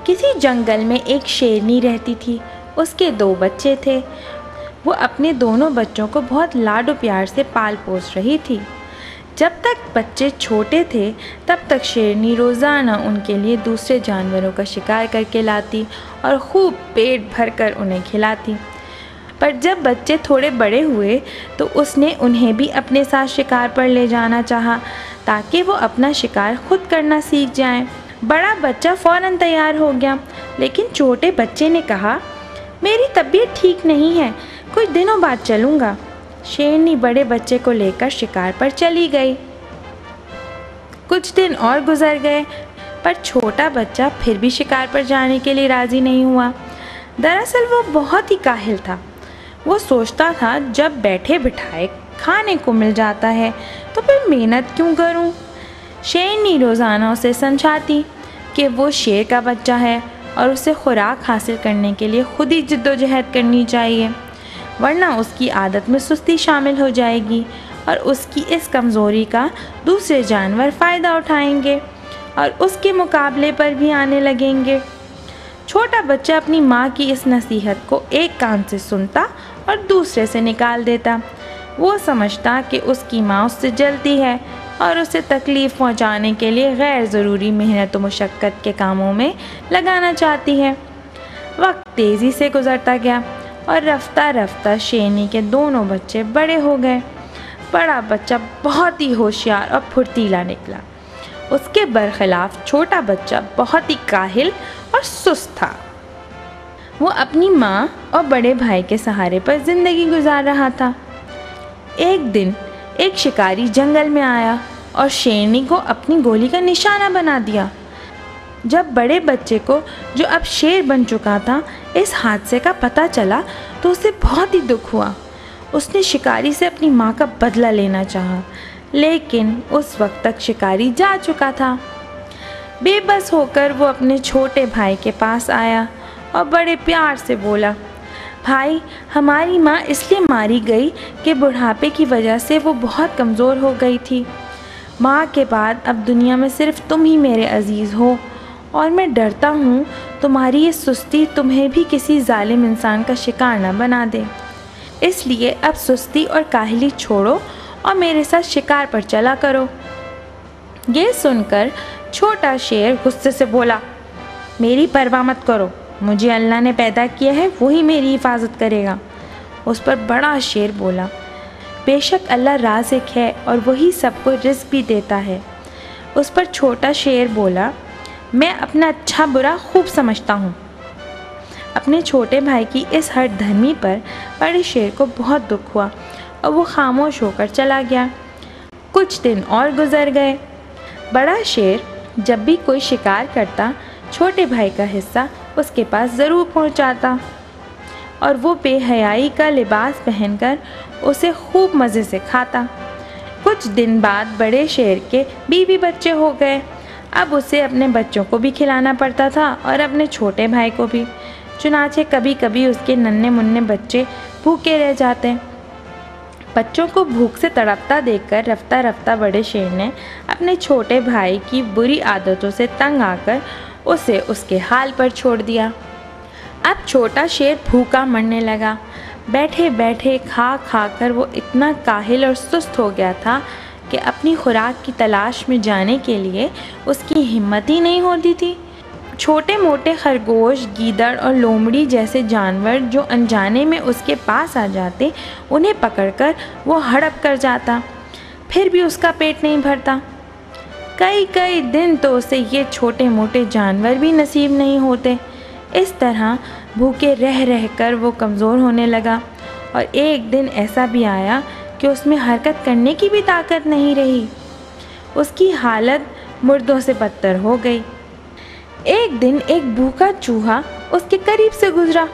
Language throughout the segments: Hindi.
किसी जंगल में एक शेरनी रहती थी। उसके 2 बच्चे थे। वो अपने दोनों बच्चों को बहुत लाडो प्यार से पाल पोस रही थी। जब तक बच्चे छोटे थे तब तक शेरनी रोज़ाना उनके लिए दूसरे जानवरों का शिकार करके लाती और खूब पेट भरकर उन्हें खिलाती। पर जब बच्चे थोड़े बड़े हुए तो उसने उन्हें भी अपने साथ शिकार पर ले जाना चाहा, ताकि वो अपना शिकार खुद करना सीख जाएं। बड़ा बच्चा फ़ौरन तैयार हो गया, लेकिन छोटे बच्चे ने कहा, मेरी तबीयत ठीक नहीं है, कुछ दिनों बाद चलूँगा। शेरनी बड़े बच्चे को लेकर शिकार पर चली गई। कुछ दिन और गुजर गए, पर छोटा बच्चा फिर भी शिकार पर जाने के लिए राज़ी नहीं हुआ। दरअसल वो बहुत ही काहिल था। वो सोचता था, जब बैठे बिठाए खाने को मिल जाता है तो फिर मेहनत क्यों करूं? शेरनी रोज़ाना उसे समझाती कि वो शेर का बच्चा है और उसे खुराक हासिल करने के लिए खुद ही जिद्दोजहद करनी चाहिए, वरना उसकी आदत में सुस्ती शामिल हो जाएगी और उसकी इस कमज़ोरी का दूसरे जानवर फ़ायदा उठाएंगे और उसके मुकाबले पर भी आने लगेंगे। छोटा बच्चा अपनी माँ की इस नसीहत को एक कान से सुनता और दूसरे से निकाल देता। वो समझता कि उसकी माँ उससे जलती है और उसे तकलीफ़ पहुँचाने के लिए गैर ज़रूरी मेहनत व मुशक्क़त के कामों में लगाना चाहती है। वक्त तेज़ी से गुज़रता गया और रफ्ता रफ्ता शेरनी के दोनों बच्चे बड़े हो गए। बड़ा बच्चा बहुत ही होशियार और फुर्तीला निकला। उसके बरखिलाफ़ छोटा बच्चा बहुत ही काहिल और सुस्त था। वो अपनी माँ और बड़े भाई के सहारे पर ज़िंदगी गुजार रहा था। एक दिन एक शिकारी जंगल में आया और शेरनी को अपनी गोली का निशाना बना दिया। जब बड़े बच्चे को, जो अब शेर बन चुका था, इस हादसे का पता चला तो उसे बहुत ही दुख हुआ। उसने शिकारी से अपनी माँ का बदला लेना चाहा, लेकिन उस वक्त तक शिकारी जा चुका था। बेबस होकर वो अपने छोटे भाई के पास आया और बड़े प्यार से बोला, भाई, हमारी माँ इसलिए मारी गई कि बुढ़ापे की वजह से वो बहुत कमज़ोर हो गई थी। माँ के बाद अब दुनिया में सिर्फ तुम ही मेरे अजीज़ हो और मैं डरता हूँ तुम्हारी ये सुस्ती तुम्हें भी किसी जालिम इंसान का शिकार न बना दे। इसलिए अब सुस्ती और काहली छोड़ो और मेरे साथ शिकार पर चला करो। ये सुनकर छोटा शेर गुस्से से बोला, मेरी परवाह मत करो, मुझे अल्लाह ने पैदा किया है, वही मेरी हिफाजत करेगा। उस पर बड़ा शेर बोला, बेशक अल्लाह राज़िक है और वही सबको रिज़्क़ भी देता है। उस पर छोटा शेर बोला, मैं अपना अच्छा बुरा खूब समझता हूँ। अपने छोटे भाई की इस हठधर्मी पर बड़े शेर को बहुत दुख हुआ और वो खामोश होकर चला गया। कुछ दिन और गुजर गए। बड़ा शेर जब भी कोई शिकार करता, छोटे भाई का हिस्सा उसके पास ज़रूर पहुंचाता और वो बेहयाई का लिबास पहनकर उसे खूब मज़े से खाता। कुछ दिन बाद बड़े शेर के बीवी बच्चे हो गए। अब उसे अपने बच्चों को भी खिलाना पड़ता था और अपने छोटे भाई को भी। चुनाचे कभी कभी उसके नन्हे मुन्ने बच्चे भूखे रह जाते। बच्चों को भूख से तड़पता देखकर रफ्ता रफ्ता बड़े शेर ने अपने छोटे भाई की बुरी आदतों से तंग आकर उसे उसके हाल पर छोड़ दिया। अब छोटा शेर भूखा मरने लगा। बैठे बैठे खा खा कर वो इतना काहिल और सुस्त हो गया था कि अपनी खुराक की तलाश में जाने के लिए उसकी हिम्मत ही नहीं होती थी। छोटे मोटे खरगोश, गीदड़ और लोमड़ी जैसे जानवर जो अनजाने में उसके पास आ जाते, उन्हें पकड़कर वो हड़प कर जाता, फिर भी उसका पेट नहीं भरता। कई कई दिन तो उसे ये छोटे मोटे जानवर भी नसीब नहीं होते। इस तरह भूखे रह रह कर वो कमज़ोर होने लगा और एक दिन ऐसा भी आया कि उसमें हरकत करने की भी ताकत नहीं रही। उसकी हालत मुर्दों से बदतर हो गई। एक दिन एक भूखा चूहा उसके करीब से गुजरा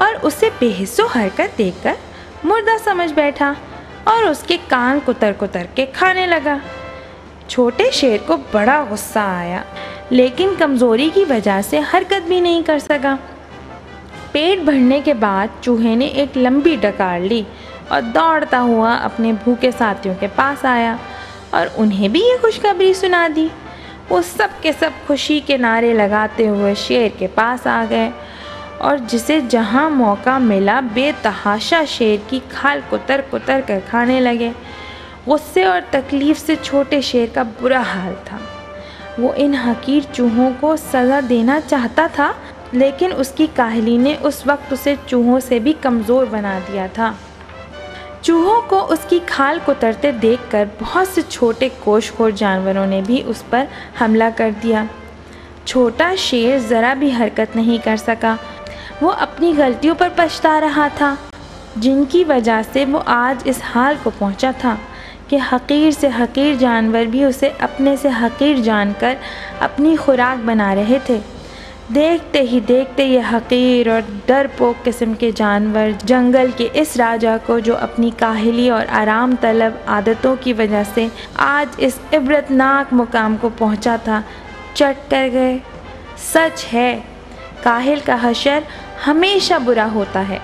और उसे बेहिस्सो हरकत देखकर मुर्दा समझ बैठा और उसके कान कुतर कुतर के खाने लगा। छोटे शेर को बड़ा गुस्सा आया, लेकिन कमज़ोरी की वजह से हरकत भी नहीं कर सका। पेट भरने के बाद चूहे ने एक लंबी डकार ली और दौड़ता हुआ अपने भूखे साथियों के पास आया और उन्हें भी ये खुशखबरी सुना दी। वो सब के सब खुशी के नारे लगाते हुए शेर के पास आ गए और जिसे जहाँ मौका मिला बेतहाशा शेर की खाल कुतर कुतर कर खाने लगे। गुस्से और तकलीफ़ से छोटे शेर का बुरा हाल था। वो इन हकीर चूहों को सज़ा देना चाहता था, लेकिन उसकी काहली ने उस वक्त उसे चूहों से भी कमज़ोर बना दिया था। चूहों को उसकी खाल कुतरते देखकर बहुत से छोटे कोशखोर जानवरों ने भी उस पर हमला कर दिया। छोटा शेर ज़रा भी हरकत नहीं कर सका। वो अपनी गलतियों पर पछता रहा था, जिनकी वजह से वो आज इस हाल को पहुंचा था कि हकीर से हकीर जानवर भी उसे अपने से हकीर जानकर अपनी खुराक बना रहे थे। देखते ही देखते ये हकीर और डरपोक किस्म के जानवर जंगल के इस राजा को, जो अपनी काहली और आराम तलब आदतों की वजह से आज इस इबरतनाक मुकाम को पहुंचा था, चट कर गए। सच है, काहिल का हशर हमेशा बुरा होता है।